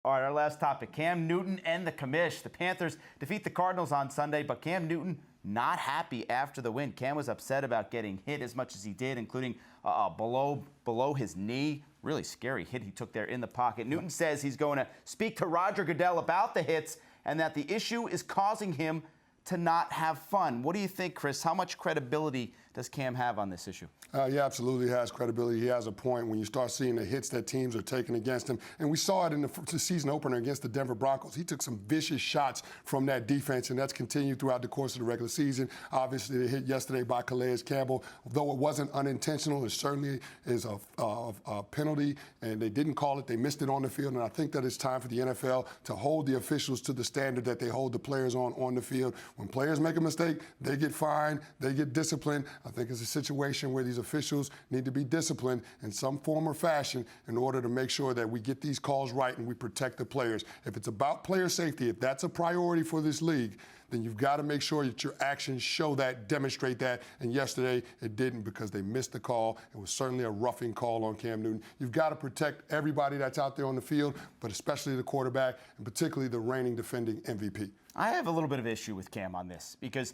All right, our last topic, Cam Newton and the commish. The Panthers defeat the Cardinals on Sunday, but Cam Newton not happy after the win. Cam was upset about getting hit as much as he did, including below his knee. Really scary hit he took there in the pocket. Newton says he's going to speak to Roger Goodell about the hits and that the issue is causing him to not have fun. What do you think, Chris? How much credibility does Cam have on this issue? He absolutely has credibility. He has a point when you start seeing the hits that teams are taking against him. And we saw it in the season opener against the Denver Broncos. He took some vicious shots from that defense, and that's continued throughout the course of the regular season. Obviously, the hit yesterday by Calais Campbell, though it wasn't unintentional, it certainly is a penalty, and they didn't call it. They missed it on the field, and I think that it's time for the NFL to hold the officials to the standard that they hold the players on the field. When players make a mistake, they get fined, they get disciplined. I think it's a situation where these officials need to be disciplined in some form or fashion in order to make sure that we get these calls right and we protect the players. If it's about player safety, if that's a priority for this league, then you've got to make sure that your actions show that, demonstrate that. And yesterday it didn't because they missed the call. It was certainly a roughing call on Cam Newton. You've got to protect everybody that's out there on the field, but especially the quarterback and particularly the reigning defending MVP. I have a little bit of issue with Cam on this because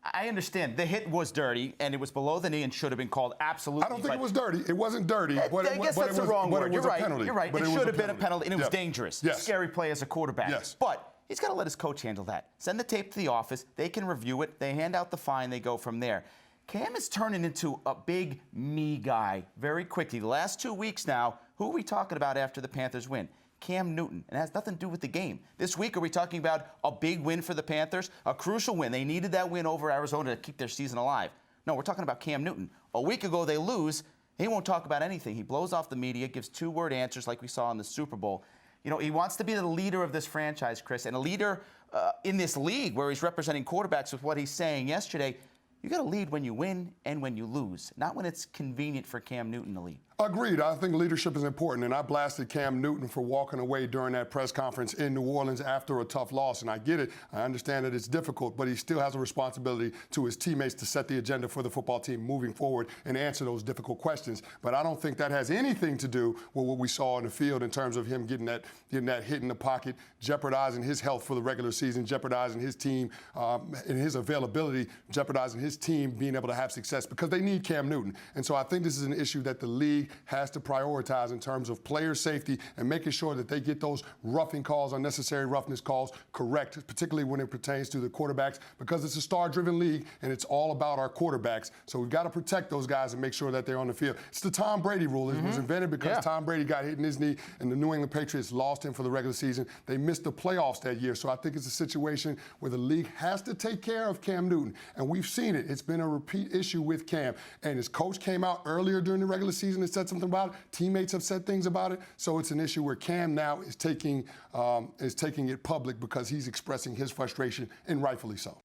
I understand the hit was dirty and it was below the knee and should have been called absolutely. I don't think it was dirty. It wasn't dirty. But I guess that's the wrong word. You're right. Penalty. You're right. It should have been a penalty, and it was dangerous. Yes. Scary play as a quarterback. Yes. But he's got to let his coach handle that. Send the tape to the office. They can review it. They hand out the fine. They go from there. Cam is turning into a big me guy very quickly. The last 2 weeks now, who are we talking about after the Panthers win? Cam Newton. It has nothing to do with the game. This week, are we talking about a big win for the Panthers? A crucial win. They needed that win over Arizona to keep their season alive. No, we're talking about Cam Newton. A week ago, they lose. He won't talk about anything. He blows off the media, gives two-word answers like we saw in the Super Bowl. You know, he wants to be the leader of this franchise, Chris, and a leader in this league where he's representing quarterbacks with what he's saying yesterday. You got to lead when you win and when you lose, not when it's convenient for Cam Newton to lead. Agreed. I think leadership is important, and I blasted Cam Newton for walking away during that press conference in New Orleans after a tough loss, and I get it. I understand that it's difficult, but he still has a responsibility to his teammates to set the agenda for the football team moving forward and answer those difficult questions. But I don't think that has anything to do with what we saw in the field in terms of him getting that hit in the pocket, jeopardizing his health for the regular season, jeopardizing his team and his availability, jeopardizing his team being able to have success because they need Cam Newton. And so I think this is an issue that the league has to prioritize in terms of player safety and making sure that they get those roughing calls, unnecessary roughness calls correct, particularly when it pertains to the quarterbacks, because it's a star-driven league and it's all about our quarterbacks. So we've got to protect those guys and make sure that they're on the field. It's the Tom Brady rule. It was invented because Tom Brady got hit in his knee and the New England Patriots lost him for the regular season. They missed the playoffs that year. So I think it's a situation where the league has to take care of Cam Newton. And we've seen it. It's been a repeat issue with Cam. And his coach came out earlier during the regular season and said something about it. Teammates have said things about it. So it's an issue where Cam now is taking it public because he's expressing his frustration, and rightfully so.